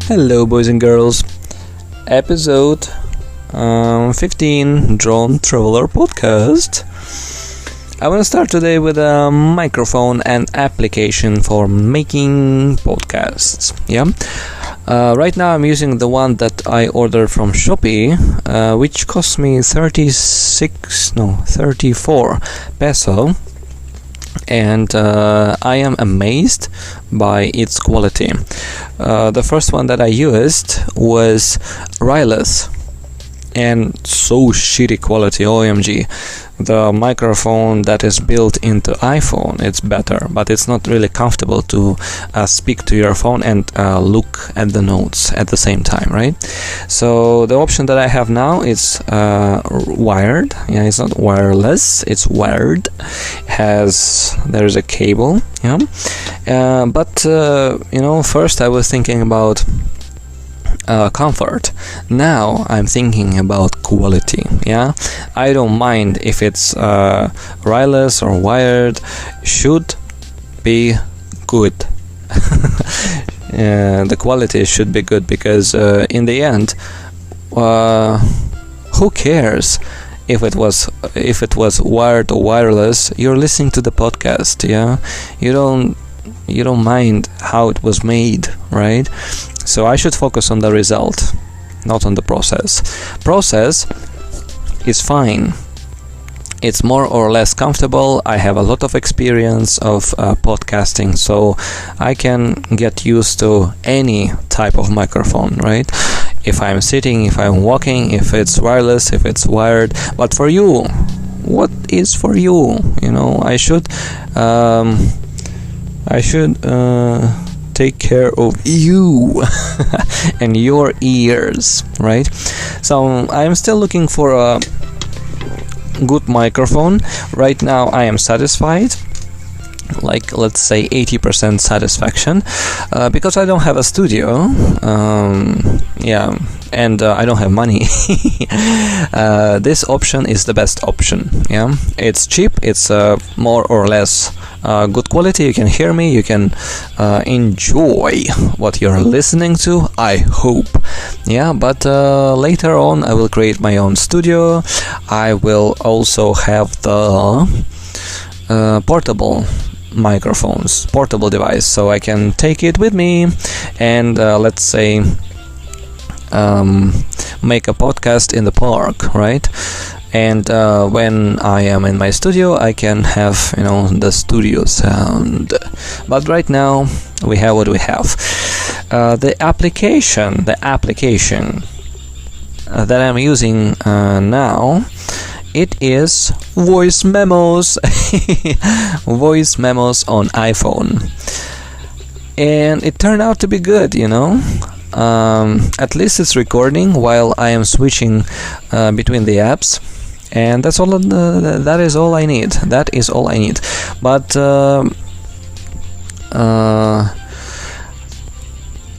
Hello, boys and girls. Episode 15 Drone Traveler Podcast. I want to start today with a microphone and application for making podcasts. Right now I'm using the one that I ordered from Shopee, which cost me 34 peso. And I am amazed by its quality. The first one that I used was wireless and so shitty quality, OMG. The microphone that is built into iPhone, it's better, but it's not really comfortable to speak to your phone and look at the notes at the same time, right? So the option that I have now is wired. It's not wireless, it's wired. There's a cable, but first I was thinking about comfort. Now I'm thinking about quality. I don't mind if it's wireless or wired. Should be good. The quality should be good because in the end, who cares if it was wired or wireless? You're listening to the podcast. You don't mind how it was made, right? So I should focus on the result, not on the process. Process is fine. It's more or less comfortable. I have a lot of experience of podcasting, so I can get used to any type of microphone, right? If I'm sitting, if I'm walking, if it's wireless, if it's wired. But for you, what is for you? I should take care of you and your ears, right? So I'm still looking for a good microphone. Right now I am satisfied, like let's say 80% satisfaction, because I don't have a studio, and I don't have money. This option is the best option. It's cheap, it's more or less good quality. You can hear me, you can enjoy what you're listening to, I hope. But later on I will create my own studio. I will also have the portable microphones, portable device, so I can take it with me and let's say make a podcast in the park, right? And when I am in my studio, I can have the studio sound. But right now we have what we have. The application that I'm using now, it is voice memos. Voice memos on iPhone, and it turned out to be good. At least it's recording while I am switching between the apps. And that's all. That is all I need. That is all I need. But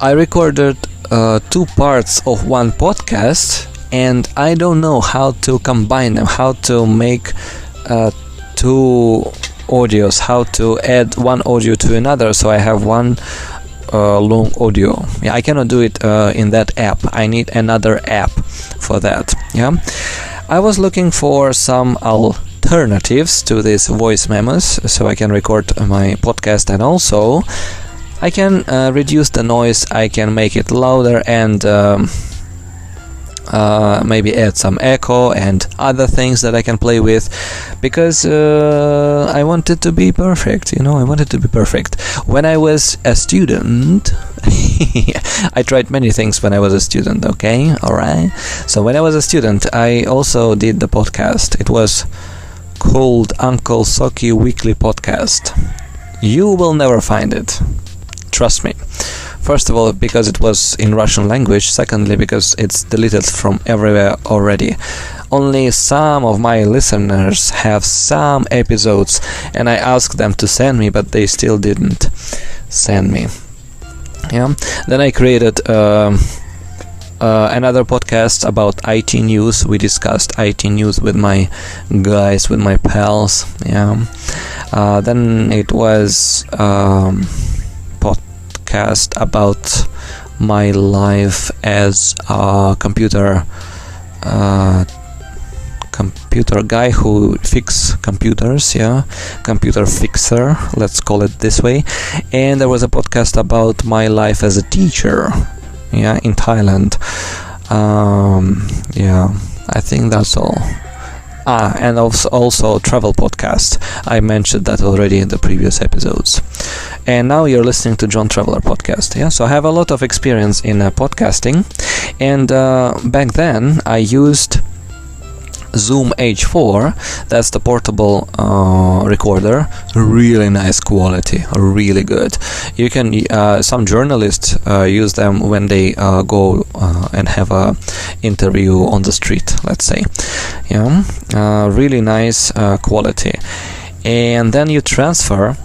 I recorded 2 parts of one podcast, and I don't know how to combine them. How to make 2 audios. How to add one audio to another. So I have one long audio. I cannot do it in that app. I need another app for that. I was looking for some alternatives to these voice memos, so I can record my podcast, and also I can reduce the noise. I can make it louder and maybe add some echo and other things that I can play with, because I want it to be perfect. I want it to be perfect. When I was a student, I tried many things when I was a student, okay? Alright? So when I was a student, I also did the podcast. It was called Uncle Soki Weekly Podcast. You will never find it. Trust me. First of all, because it was in Russian language. Secondly, because it's deleted from everywhere already. Only some of my listeners have some episodes, and I asked them to send me, but they still didn't send me. Then I created another podcast about IT news. We discussed IT news with my guys, with my pals. Then it was podcast about my life as a computer guy who fix computers, computer fixer, let's call it this way. And there was a podcast about my life as a teacher, in Thailand. I think that's all. And also travel podcast. I mentioned that already in the previous episodes. And now you're listening to John Traveler podcast. So I have a lot of experience in podcasting. And back then I used Zoom H4. That's the portable recorder. Really nice quality, really good. You can some journalists use them when they go and have a interview on the street, let's say. Really nice quality. And then you transfer.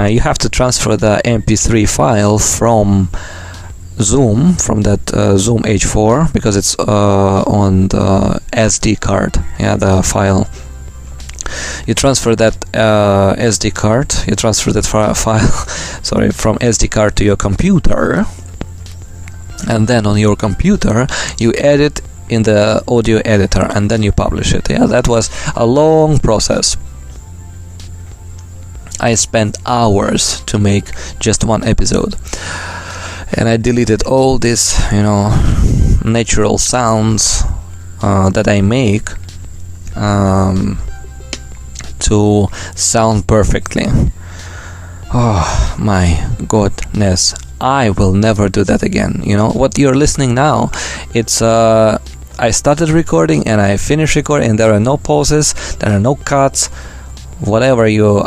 You have to transfer the MP3 file from Zoom, from that Zoom H4, because it's on the SD card, the file. You transfer that SD card, you transfer that file from SD card to your computer, and then on your computer you edit in the audio editor, and then you publish it. That was a long process. I spent hours to make just one episode. And I deleted all these, natural sounds that I make to sound perfectly. Oh my goodness, I will never do that again. What you're listening now, it's I started recording and I finished recording, and there are no pauses, there are no cuts. Whatever you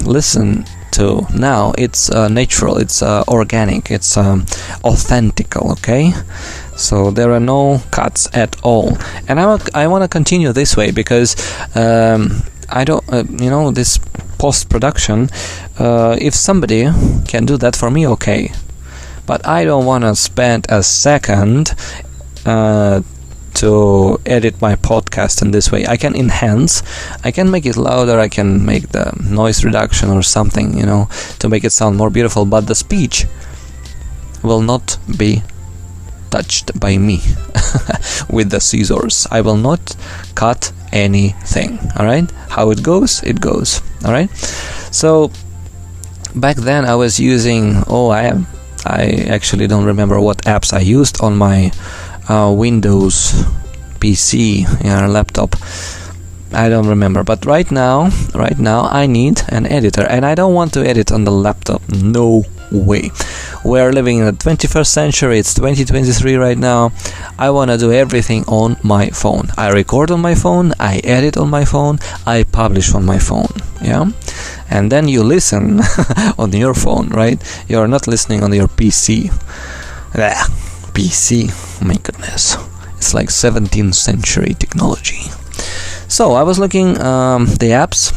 listen to now, it's natural, it's organic, it's authentical, okay? So there are no cuts at all. And I want to continue this way, because I don't this post-production, if somebody can do that for me, okay, but I don't want to spend a second to edit my podcast in this way. I can enhance, I can make it louder, I can make the noise reduction or something, to make it sound more beautiful, but the speech will not be touched by me with the scissors. I will not cut anything, alright? How it goes, alright? So back then I was using, I actually don't remember what apps I used on my Windows PC, laptop. I don't remember, but right now I need an editor, and I don't want to edit on the laptop. No way. We're living in the 21st century. It's 2023 right now. I want to do everything on my phone. I record on my phone, I edit on my phone, I publish on my phone. And then you listen on your phone, right? You're not listening on your PC. PC, my goodness, it's like 17th century technology. So I was looking the apps.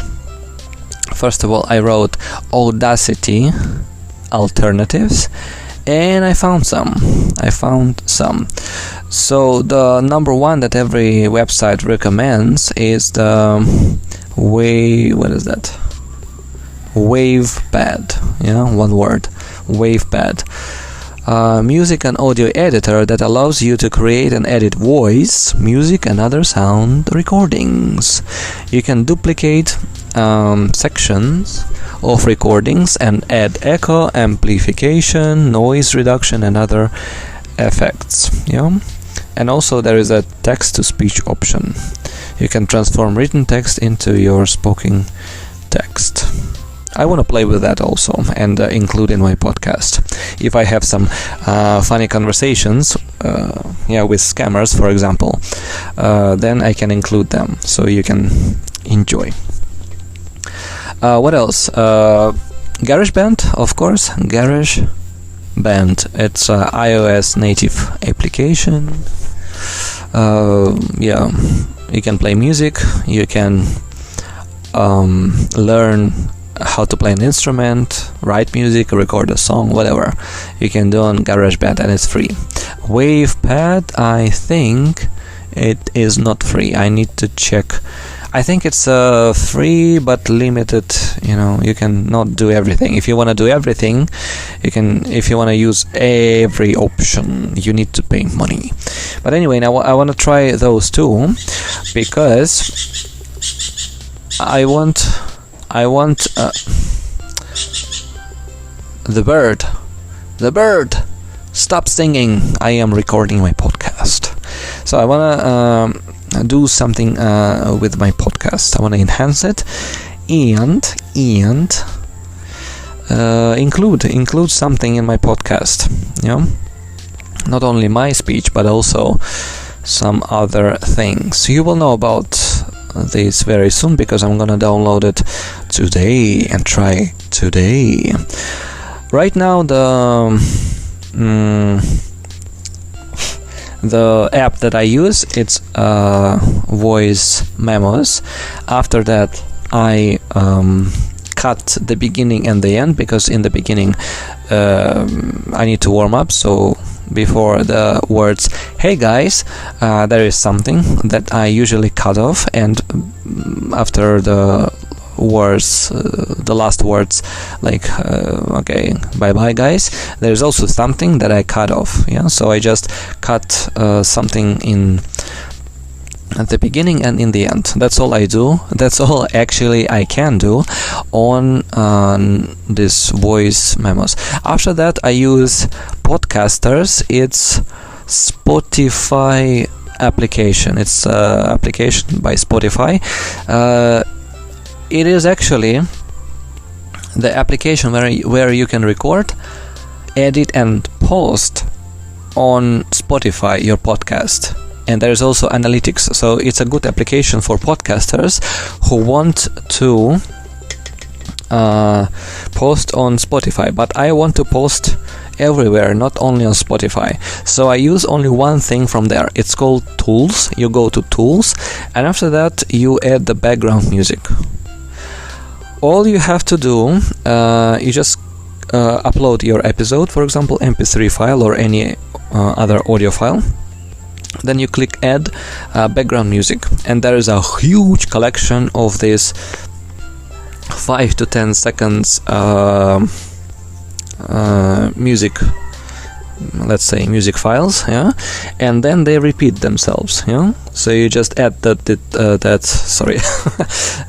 First of all, I wrote Audacity alternatives, and I found some. So the number one that every website recommends is the WavePad. One word, WavePad. Music and audio editor that allows you to create and edit voice, music, and other sound recordings. You can duplicate sections of recordings and add echo, amplification, noise reduction, and other effects. And also there is a text-to-speech option. You can transform written text into your spoken text. I want to play with that also and include in my podcast. If I have some funny conversations, with scammers, for example, then I can include them so you can enjoy. What else? GarageBand, of course. GarageBand. It's an iOS native application. You can play music. You can learn how to play an instrument, write music, record a song, whatever you can do on GarageBand, and it's free. WavePad, I think it is not free. I need to check. I think it's free but limited. You can not do everything. If you want to do everything, you can. If you want to use every option, you need to pay money. But anyway, now I want to try those two because I want the bird, stop singing. I am recording my podcast. So I want to do something with my podcast. I want to enhance it and include something in my podcast. Not only my speech but also some other things. You will know about this very soon because I'm gonna download it today and try today. Right now the app that I use, it's voice memos. After that I cut the beginning and the end because in the beginning I need to warm up, so before the words "Hey guys," there is something that I usually cut off, and after the words, the last words, like okay, bye bye guys, there's also something that I cut off. So I just cut something in at the beginning and in the end. That's all I do. That's all actually I can do on this voice memos. After that I use Podcasters. It's Spotify application. It's application by Spotify. It is actually the application where you can record, edit and post on Spotify your podcast. And there is also analytics, so it's a good application for podcasters who want to post on Spotify. But I want to post everywhere, not only on Spotify. So I use only one thing from there. It's called Tools. You go to Tools, and after that you add the background music. All you have to do, you just upload your episode, for example, MP3 file or any other audio file. Then you click add background music, and there is a huge collection of this 5 to 10 seconds music, let's say music files, and then they repeat themselves. So you just add that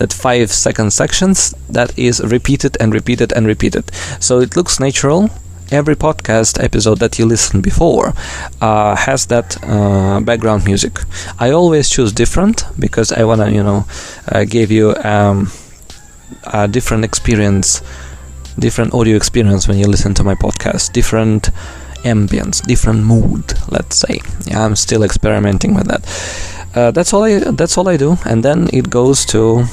5-second sections that is repeated and repeated and repeated, so it looks natural. Every podcast episode that you listened before has that background music. I always choose different because I want to, give you a different experience, different audio experience when you listen to my podcast, different ambience, different mood, let's say. I'm still experimenting with that. That's all I do, and then it goes to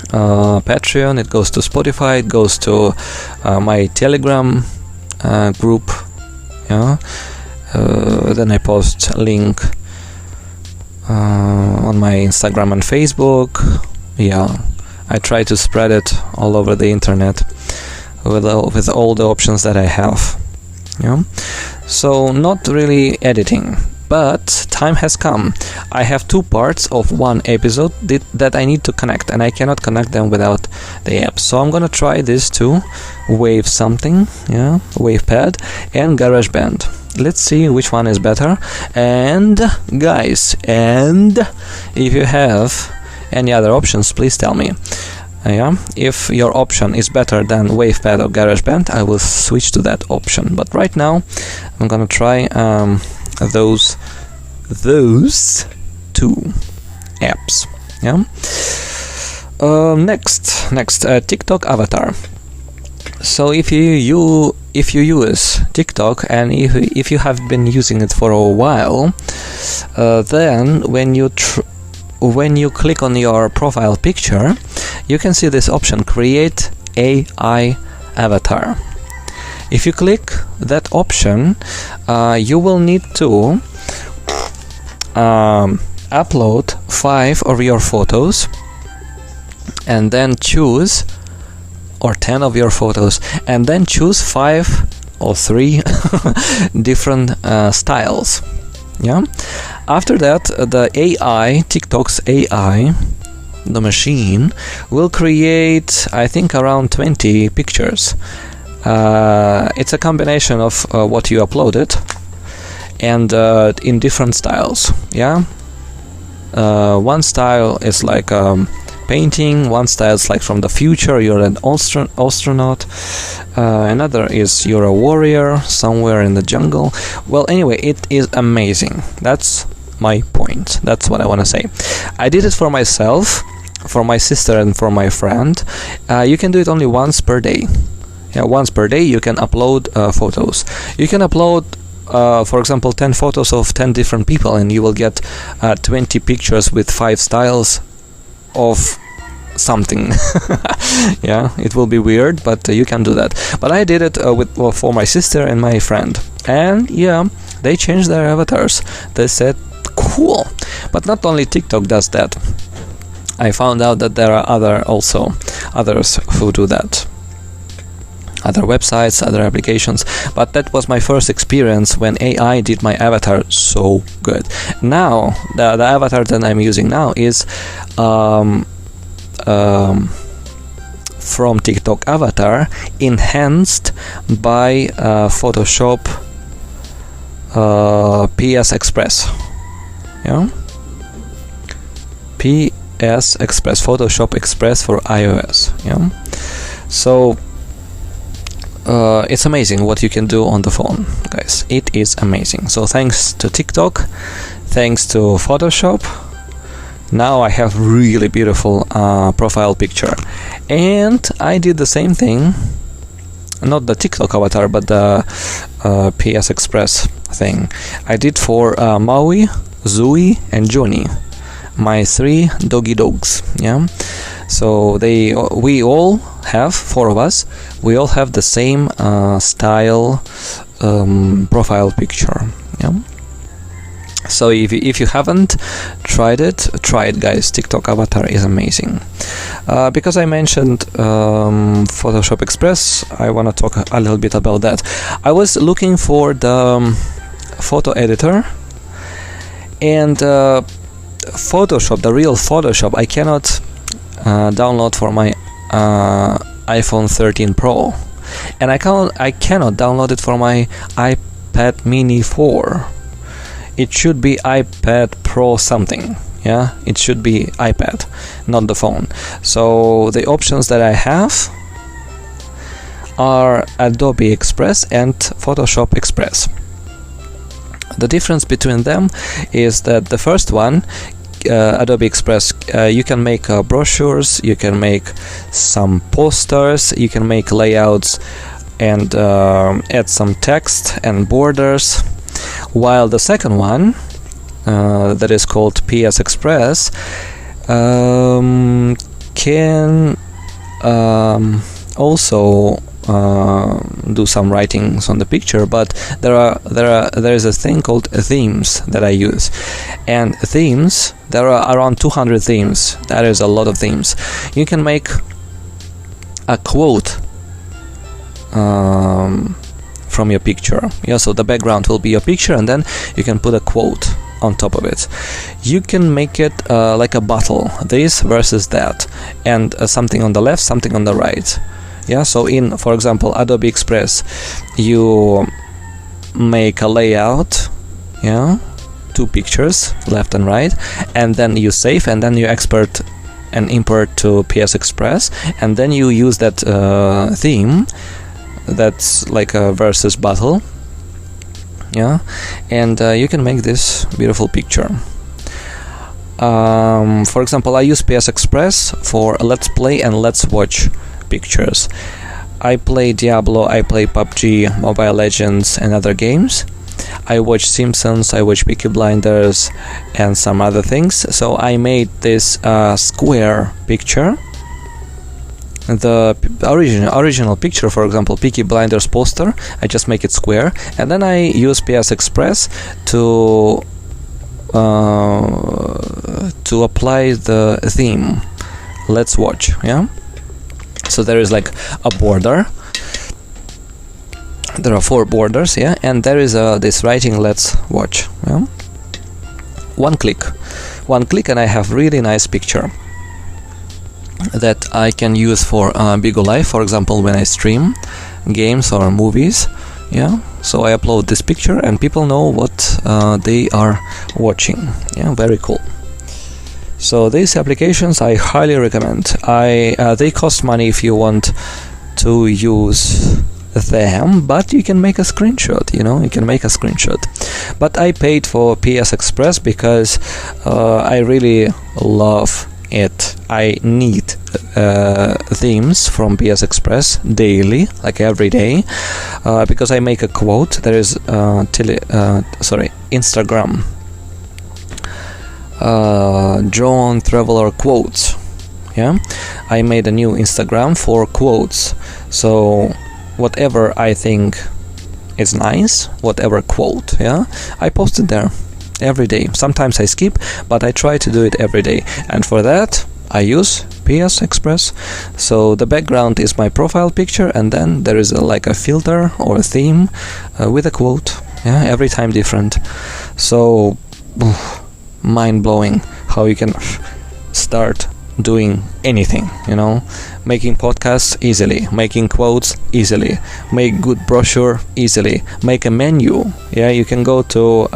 Patreon, it goes to Spotify, it goes to my Telegram group. Then I post link on my Instagram and Facebook. I try to spread it all over the internet with all the options that I have. So not really editing, but time has come. I have 2 parts of one episode that I need to connect, and I cannot connect them without the app. So I'm gonna try this too, Wave something, WavePad and GarageBand. Let's see which one is better. And guys, if you have any other options, please tell me. If your option is better than WavePad or GarageBand, I will switch to that option. But right now, I'm gonna try those 2 apps. Next, TikTok avatar. So if you use TikTok, and if you have been using it for a while, then when you click on your profile picture, you can see this option, create AI avatar. If you click that option, you will need to upload 5 of your photos, and then choose, or 10 of your photos, and then choose 5 or 3 different styles. After that, the AI, TikTok's AI, the machine will create, I think, around 20 pictures. It's a combination of what you uploaded and in different styles. Yeah, one style is like painting, one style is like from the future, you're an astronaut, another is you're a warrior somewhere in the jungle. Well, anyway, it is amazing. That's my point. That's what I want to say. I did it for myself, for my sister, and for my friend. You can do it only once per day. Yeah, once per day you can upload photos. You can upload for example 10 photos of 10 different people, and you will get 20 pictures with 5 styles of something. Yeah, it will be weird, but you can do that. But I did it for my sister and my friend, and yeah, they changed their avatars. They said cool. But not only TikTok does that. I found out that there are others who do that, other websites, other applications. But that was my first experience when AI did my avatar so good. Now the avatar that I'm using now is from TikTok avatar, enhanced by Photoshop PS Express. Yeah, PS Express, Photoshop Express for iOS. Yeah, so it's amazing what you can do on the phone, guys. It is amazing. So thanks to TikTok, thanks to Photoshop, now I have really beautiful profile picture. And I did the same thing, not the TikTok avatar, but the PS Express thing. I did for Maui, Zooey, and Johnny, my 3 doggy dogs. Yeah, so we all have, 4 of us, we all have the same style profile picture. Yeah. So if you haven't tried it, try it, guys. TikTok avatar is amazing. Because I mentioned Photoshop Express, I want to talk a little bit about that. I was looking for the photo editor, and Photoshop, the real Photoshop, I cannot download for my iPhone 13 Pro, and I cannot download it for my iPad Mini 4. It should be iPad Pro something. Yeah, it should be iPad, not the phone. So the options that I have are Adobe Express and Photoshop Express. The difference between them is that the first one, Adobe Express, you can make brochures, you can make some posters, you can make layouts and add some text and borders, while the second one, that is called PS Express, can also do some writings on the picture, but there is a thing called themes that I use, and themes, there are around 200 themes. That is a lot of themes. You can make a quote from your picture. Yeah, so the background will be your picture, and then you can put a quote on top of it. You can make it like a battle, this versus that, and something on the left, something on the right. Yeah, so in, for example, Adobe Express, you make a layout, yeah, 2 pictures, left and right, and then you save, and then you export and import to PS Express, and then you use that theme that's like a versus battle. Yeah, and you can make this beautiful picture. For example, I use PS Express for Let's Play and Let's Watch pictures. I play Diablo, I play PUBG, Mobile Legends, and other games. I watch Simpsons, I watch Peaky Blinders, and some other things. So I made this square picture. The original picture, for example, Peaky Blinders poster, I just make it square, and then I use PS Express to apply the theme Let's Watch. Yeah, so there is like a border, there are 4 borders, yeah, and there is this writing Let's Watch. Yeah, one click and I have really nice picture. that I can use for Bigo Live, for example, when I stream games or movies. Yeah, so I upload this picture and people know what they are watching. Yeah, very cool. So these applications I highly recommend. They cost money if you want to use them, but you can make a screenshot. You can make a screenshot. But I paid for PS Express because I really love it. I need themes from PS Express daily, like every day, because I make a quote. There is Instagram John Traveler quotes. Yeah, I made a new Instagram for quotes. So whatever I think is nice, whatever quote, yeah, I post it there every day. Sometimes I skip, but I try to do it every day, and for that I use PS Express. So the background is my profile picture, and then there is like a filter or a theme with a quote. Yeah, every time different. So mind-blowing how you can start doing anything, making podcasts easily, making quotes easily, make good brochure easily, make a menu. Yeah, you can go to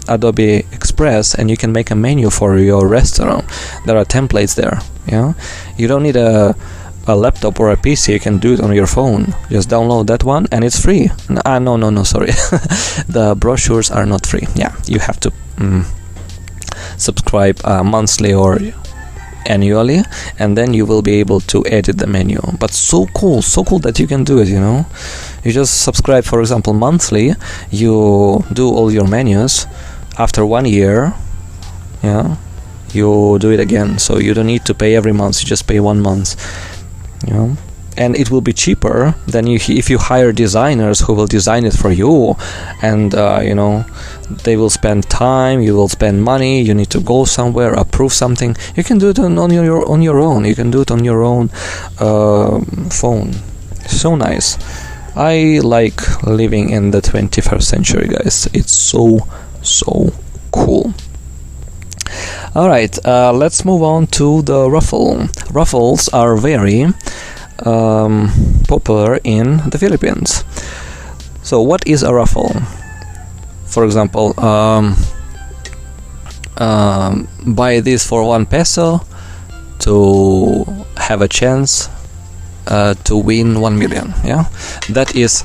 Adobe Express and you can make a menu for your restaurant. There are templates there. Yeah, you don't need a laptop or a PC. You can do it on your phone. Just download that one and it's free. No, sorry. The brochures are not free. Yeah, you have to subscribe monthly or annually, and then you will be able to edit the menu. But so cool that you can do it. You just subscribe, for example, monthly. You do all your menus. After 1 year, yeah, you do it again. So you don't need to pay every month. You just pay 1 month. And it will be cheaper than if you hire designers who will design it for you, and they will spend time, you will spend money, you need to go somewhere, approve something. You can do it on your own. You can do it on your own phone. So nice. I like living in the 21st century, guys. It's so cool. Alright, let's move on to the raffle. Raffles are very popular in the Philippines. So what is a raffle? For example, buy this for 1 peso to have a chance to win 1 million. Yeah, that is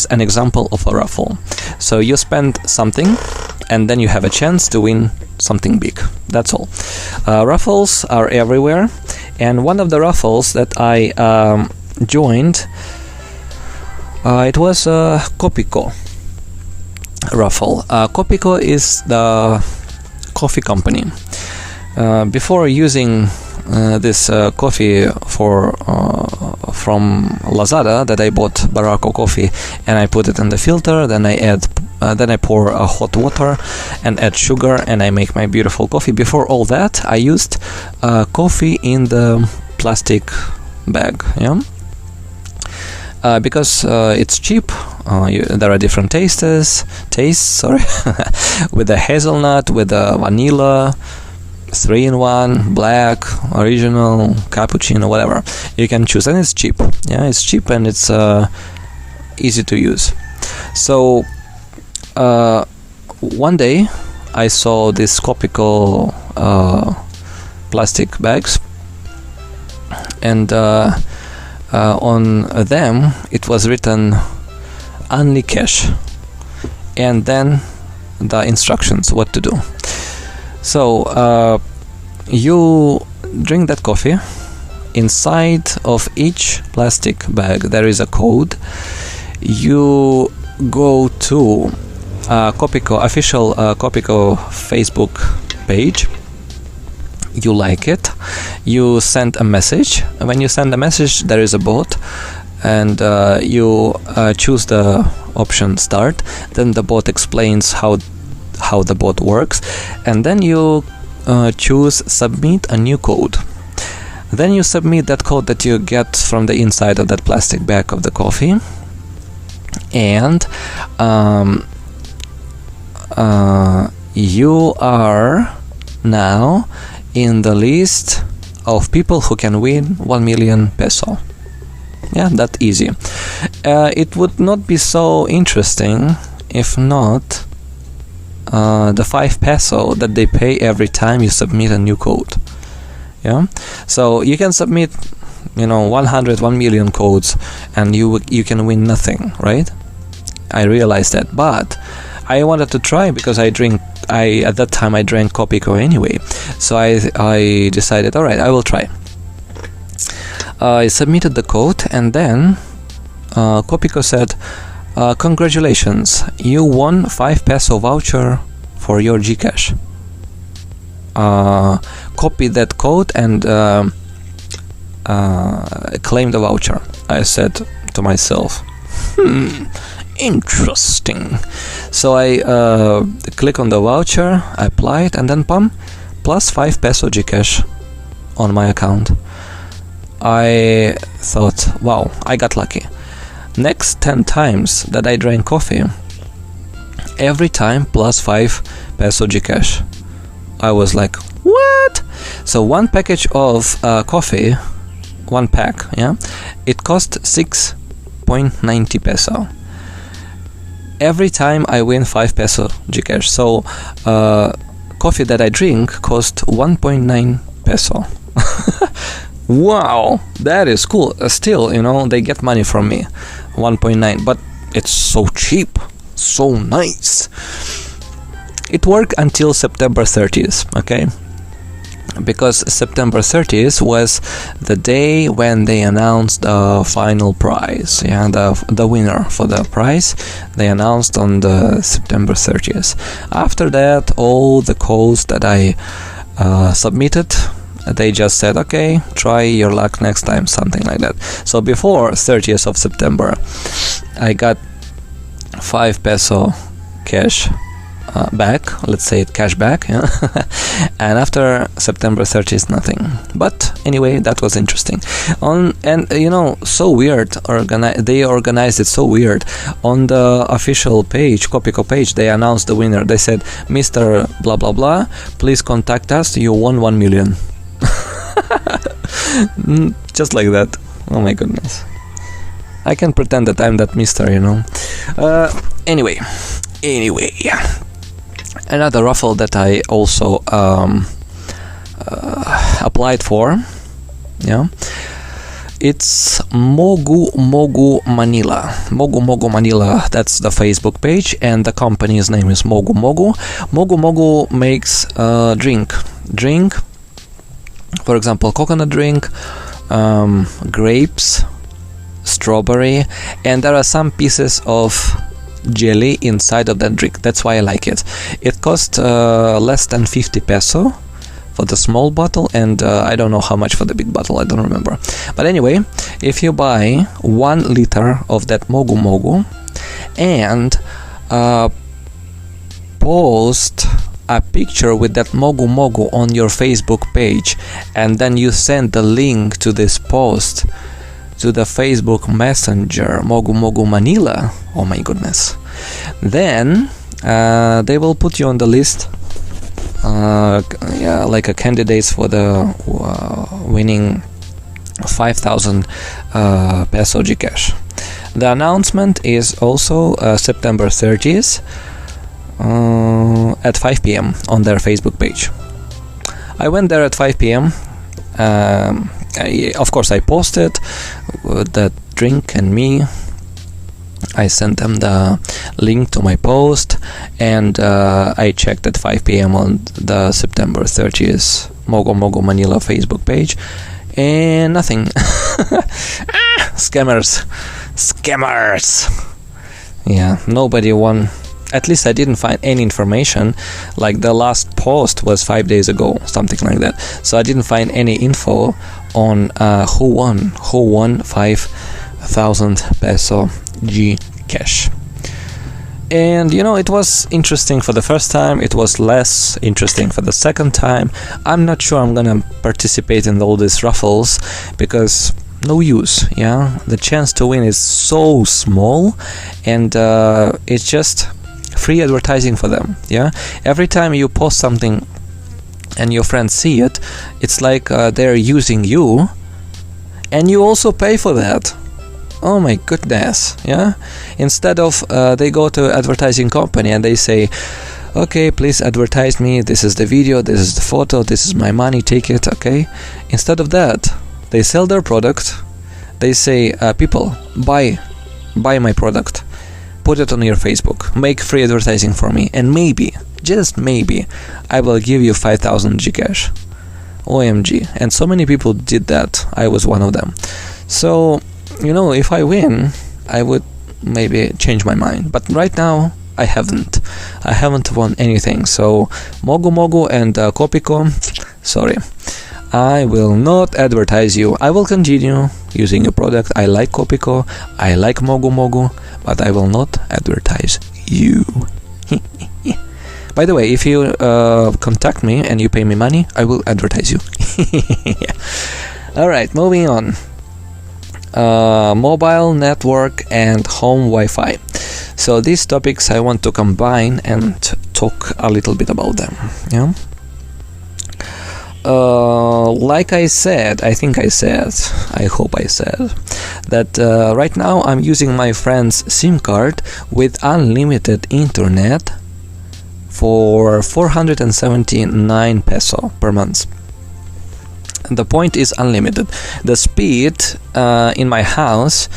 an example of a raffle. So you spend something and then you have a chance to win something big. That's all. Raffles are everywhere, and one of the raffles that I joined, it was a Kopiko raffle. Kopiko is the coffee company. Before using this coffee from Lazada, that I bought Barako coffee and I put it in the filter, then I pour hot water and add sugar and I make my beautiful coffee. Before all that, I used coffee in the plastic bag. Yeah, because it's cheap. There are different tastes. Sorry, with the hazelnut, with the vanilla, 3-in-1, black, original, cappuccino, whatever you can choose, and it's cheap. Yeah, it's cheap and it's easy to use. So one day I saw these Kopiko plastic bags, and on them it was written only cash, and then the instructions what to do. So you drink that coffee. Inside of each plastic bag there is a code. You go to Kopiko official Kopiko Facebook page. You like it. You send a message. When you send a message, there is a bot, and you choose the option start. Then the bot explains how the bot works, and then you choose submit a new code. Then you submit that code that you get from the inside of that plastic bag of the coffee, and you are now in the list of people who can win 1 million peso. Yeah, that easy. It would not be so interesting if not the 5 peso that they pay every time you submit a new code. Yeah, so you can submit 1 million codes and you can win nothing, right? I realized that, but I wanted to try because at that time I drank Copico anyway, so I decided, all right, I will try. I submitted the code, and then Copico said, congratulations, you won 5 peso voucher for your Gcash. Copy that code and claim the voucher. I said to myself, interesting. So I click on the voucher, I apply it, and then plus 5 peso Gcash on my account. I thought, wow, I got lucky. Next 10 times that I drank coffee, every time plus 5 peso Gcash. I was like, what? So one package of coffee, one pack, yeah, it cost 6.90 peso. Every time I win 5 peso Gcash. So coffee that I drink cost 1.9 peso. Wow, that is cool. Still, they get money from me, 1.9, but it's so cheap, so nice. It worked until September 30th, okay? Because September 30th was the day when they announced the final prize, yeah, the winner for the prize. They announced on the September 30th. After that, all the codes that I submitted, they just said, okay, try your luck next time, something like that. So before 30th of September, I got 5 peso cash back, let's say it cash back, yeah? And after September 30th, nothing. But anyway, that was interesting. So weird. They organized it so weird. On the official page, Copico page, they announced the winner. They said, Mr. blah blah blah, please contact us. You won 1 million. Just like that. Oh my goodness. I can pretend that I'm that mister, Anyway, yeah. Another raffle that I also applied for, yeah, it's Mogu Mogu Manila. Mogu Mogu Manila, that's the Facebook page, and the company's name is Mogu Mogu. Mogu Mogu makes drink, for example, coconut drink, grapes, strawberry, and there are some pieces of jelly inside of that drink. That's why I like it. It costs less than 50 peso for the small bottle, and I don't know how much for the big bottle, I don't remember. But anyway, if you buy 1 liter of that Mogu Mogu and post a picture with that Mogu Mogu on your Facebook page, and then you send the link to this post to the Facebook Messenger Mogu Mogu Manila, oh my goodness, then they will put you on the list, like a candidates for the winning 5,000 peso Gcash. The announcement is also September 30th at 5 p.m. on their Facebook page. I went there at 5 p.m. Of course, I posted that drink and me. I sent them the link to my post, and I checked at 5 p.m. on the September 30th Mogu Mogu Manila Facebook page, and nothing. Scammers. Yeah, nobody won. At least I didn't find any information. Like the last post was 5 days ago, something like that. So I didn't find any info on who won 5,000 peso Gcash. And it was interesting for the first time. It was less interesting for the second time. I'm not sure I'm gonna participate in all these raffles because no use. Yeah, the chance to win is so small, and it's just free advertising for them. Yeah, every time you post something and your friends see it, it's like they're using you, and you also pay for that. Oh my goodness, yeah? Instead of they go to advertising company and they say, okay, please advertise me, this is the video, this is the photo, this is my money, take it, okay? Instead of that, they sell their product, they say, people, buy my product, put it on your Facebook, make free advertising for me, and maybe, just maybe, I will give you 5,000 Gcash. OMG. And so many people did that. I was one of them. So, you know, if I win, I would maybe change my mind. But right now, I haven't won anything. So, Mogu Mogu and Kopiko, sorry, I will not advertise you. I will continue using your product. I like Kopiko, I like Mogu Mogu, but I will not advertise you. By the way, if you contact me and you pay me money, I will advertise you. Yeah. Alright, moving on. Mobile network and home Wi-Fi. So these topics I want to combine and talk a little bit about them. Yeah. Like I said, I hope I said that right now I'm using my friend's SIM card with unlimited internet for 479 peso per month. The point is unlimited. The speed in my house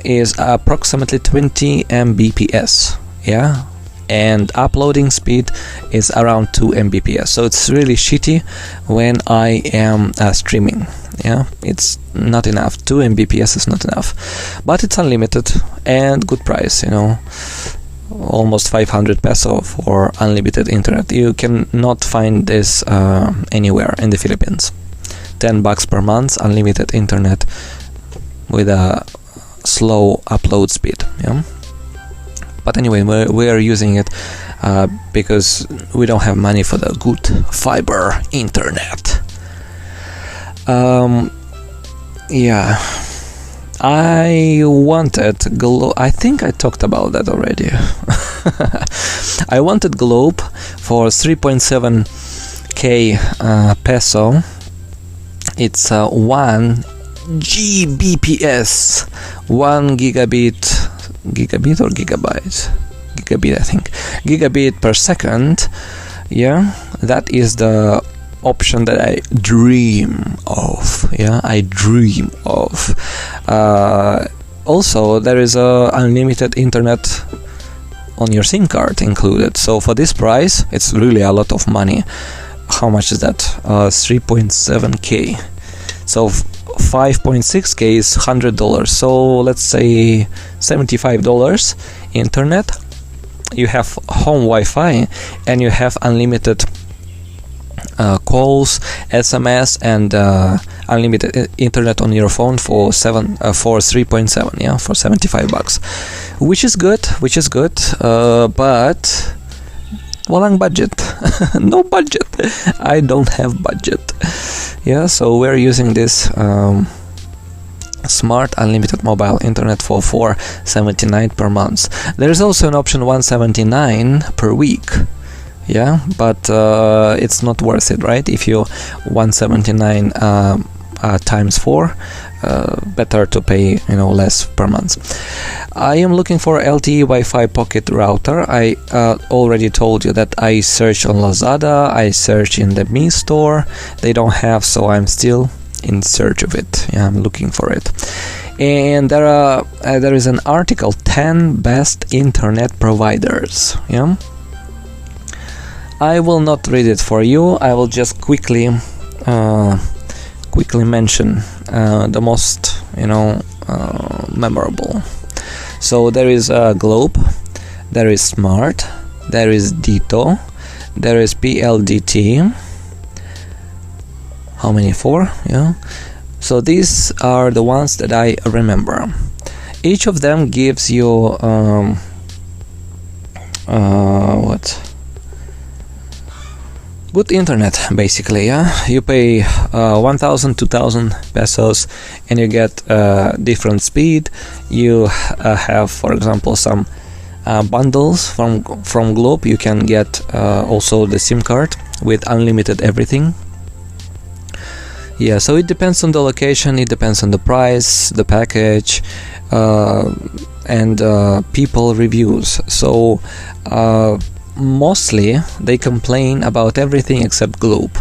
is approximately 20 Mbps, yeah, and uploading speed is around 2 Mbps. So it's really shitty when I am streaming. Yeah, it's not enough. 2 Mbps is not enough, but it's unlimited and good price. You know, almost 500 peso for unlimited internet. You cannot find this anywhere in the Philippines. 10 bucks per month, unlimited internet with a slow upload speed. Yeah. But anyway, we are using it because we don't have money for the good fiber internet. Yeah. I wanted I think I talked about that already. I wanted Globe for 3.7k peso. It's 1 Gbps, 1 gigabit or gigabyte? Gigabit, I think. Gigabit per second. Yeah, that is the option that I dream of. Yeah, I dream of. Also, there is unlimited internet on your SIM card included. So for this price, it's really a lot of money. How much is that? 3.7k. So 5.6k is $100. So let's say $75 internet. You have home Wi-Fi and you have unlimited calls, SMS, and unlimited internet on your phone for 3.7, yeah, for 75 bucks, which is good, but walang budget. No budget. I don't have budget. Yeah, so we're using this smart unlimited mobile internet for 479 per month. There is also an option 179 per week. Yeah, but it's not worth it, right? If you 179 times 4, better to pay, you know, less per month. I am looking for LTE Wi-Fi pocket router. I already told you that I searched on Lazada, I searched in the Mi store. They don't have, so I'm still in search of it. Yeah, I'm looking for it. And there is an article, 10 best internet providers. Yeah, I will not read it for you. I will just quickly mention the most, you know, memorable. So there is Globe, there is Smart, there is Dito, there is PLDT. How many? 4? Yeah. So these are the ones that I remember. Each of them gives you good internet, basically. Yeah, you pay 1,000, 2,000 pesos and you get different speed. You have, for example, some bundles from Globe. You can get also the SIM card with unlimited everything. Yeah, so it depends on the location, it depends on the price, the package, and people reviews. So mostly they complain about everything except Globe.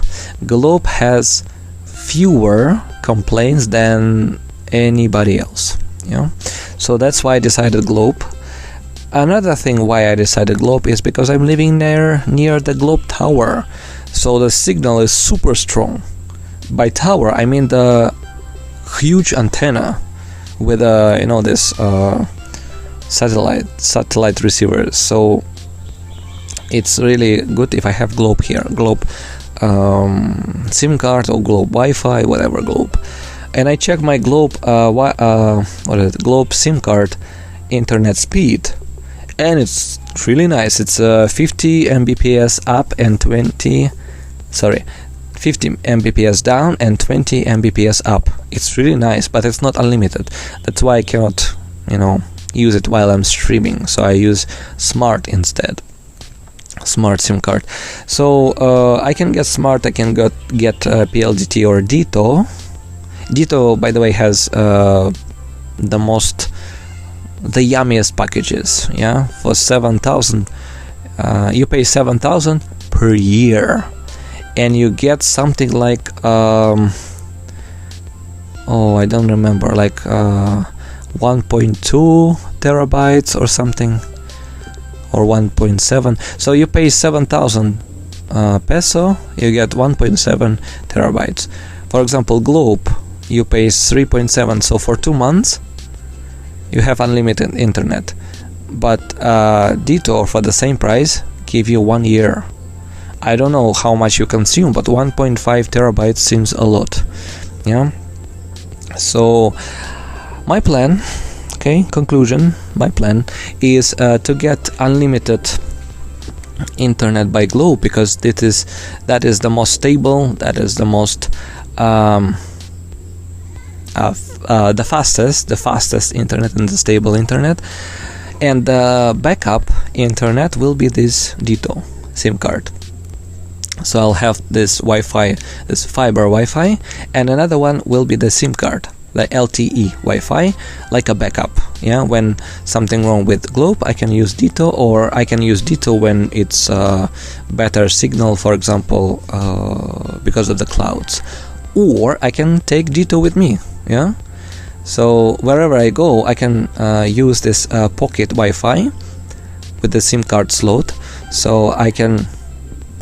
Globe has fewer complaints than anybody else, you know. So that's why I decided Globe. Another thing why I decided Globe is because I'm living near the Globe Tower, so the signal is super strong. By tower, I mean the huge antenna with this satellite receivers. So it's really good if I have Globe here, Globe SIM card or Globe Wi-Fi, whatever Globe. And I check my Globe Globe SIM card internet speed, and it's really nice. It's 50 Mbps up and 50 Mbps down and 20 Mbps up. It's really nice, but it's not unlimited. That's why I cannot, use it while I'm streaming. So I use Smart instead. Smart SIM card. So I can get Smart. I can get PLDT or Ditto. Ditto, by the way, has the yummiest packages. Yeah, for 7,000, you pay 7,000 per year. And you get something like I don't remember, like 1.2 terabytes or something, or 1.7. So you pay 7,000 peso, you get 1.7 terabytes. For example, Globe, you pay 3.7. So for 2 months you have unlimited internet. But Ditto, for the same price, give you 1 year. I don't know how much you consume, but 1.5 terabytes seems a lot. Yeah. So my plan, conclusion, my plan is to get unlimited internet by Globe, because that is the most stable, that is the most the fastest internet and the stable internet. And the backup internet will be this Ditto SIM card. So I'll have this Wi-Fi, this fiber Wi-Fi, and another one will be the SIM card, the LTE Wi-Fi, like a backup. Yeah, when something wrong with Globe, I can use Ditto, or I can use Ditto when it's better signal, for example, because of the clouds. Or I can take Ditto with me. Yeah, so wherever I go, I can use this pocket Wi-Fi with the SIM card slot. So I can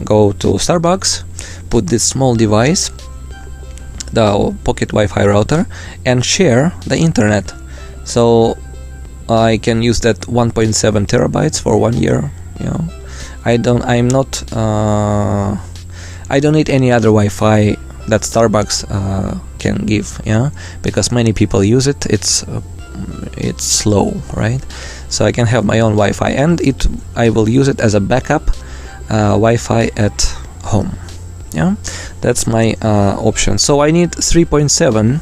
go to Starbucks, put this small device, the pocket Wi-Fi router, and share the internet. So I can use that 1.7 terabytes for 1 year. I don't need any other Wi-Fi that Starbucks can give. Because many people use it. It's slow, right? So I can have my own Wi-Fi, and I will use it as a backup Wi-Fi at home. Yeah, that's my option. So I need 3.7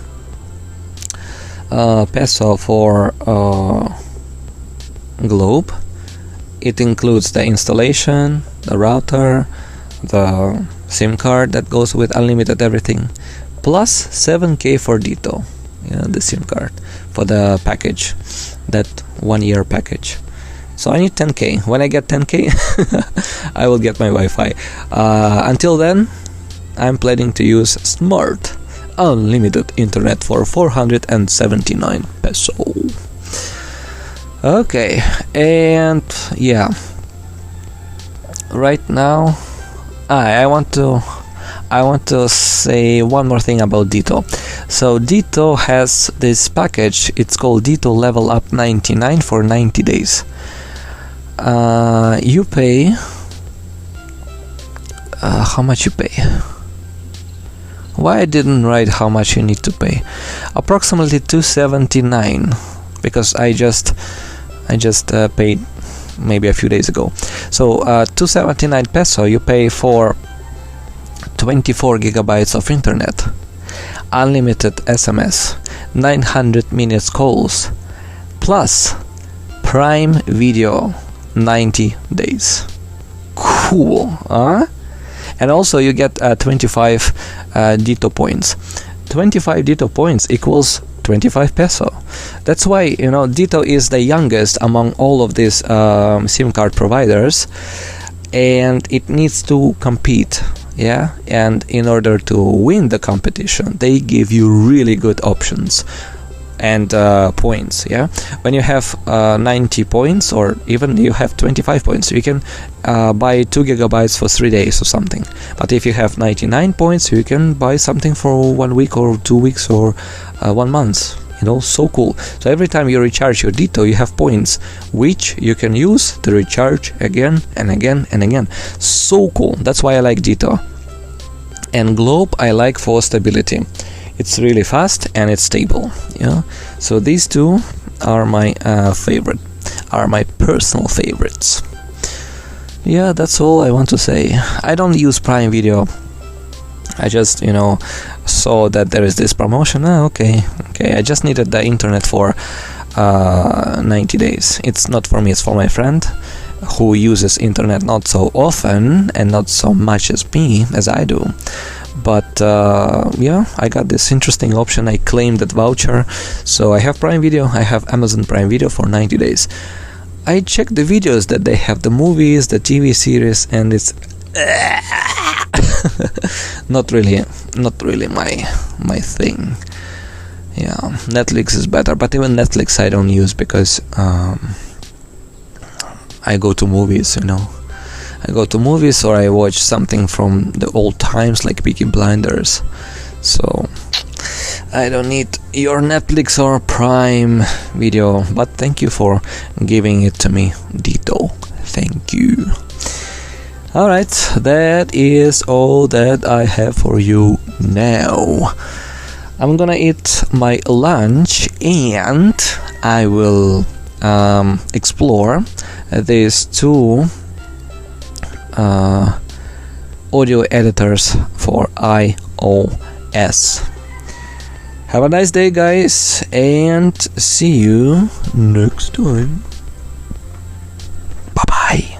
peso for Globe. It includes the installation, the router, the SIM card that goes with unlimited everything, plus 7K for Ditto, the SIM card for the package, that 1 year package. So I need 10K. When I get 10K, I will get my Wi-Fi. Until then, I'm planning to use Smart unlimited internet for 479 peso. Okay, and yeah, right now I want to say one more thing about Ditto. So Ditto has this package. It's called Ditto Level Up 99 for 90 days. You pay how much you pay? Why I didn't write how much you need to pay? Approximately 279, because I just paid maybe a few days ago. So 279 peso you pay for 24 gigabytes of internet, unlimited SMS, 900 minutes calls, plus Prime Video 90 days. Cool, huh? and also you get 25 Dito points. 25 Dito points equals 25 peso. That's why, you know, Dito is the youngest among all of these SIM card providers, and it needs to compete. Yeah, and in order to win the competition, they give you really good options and points. Yeah, when you have 90 points, or even you have 25 points, you can buy 2 gigabytes for 3 days or something. But if you have 99 points, you can buy something for 1 week or 2 weeks or 1 month. You know, so cool. So every time you recharge your Dito, you have points which you can use to recharge again and again and again. So cool. That's why I like Dito. And Globe I like for stability. It's really fast and it's stable. Yeah. So these two are my favorite, are my personal favorites. Yeah, that's all I want to say. I don't use Prime Video. I just, you know, saw that there is this promotion. Okay, I just needed the internet for 90 days. It's not for me, it's for my friend who uses internet not so often and not so much as me, as I do. But yeah, I got this interesting option. I claimed that voucher, so I have Prime Video, I have Amazon Prime Video for 90 days. I checked the videos that they have, the movies, the TV series, and it's not really my thing. Yeah, Netflix is better, but even Netflix I don't use because I go to movies, you know. I go to movies or I watch something from the old times like Peaky Blinders. So I don't need your Netflix or Prime Video, but thank you for giving it to me, Dito. Thank you. Alright, that is all that I have for you now. I'm gonna eat my lunch and I will explore these two audio editors for iOS. Have a nice day, guys, and see you next time. Bye bye.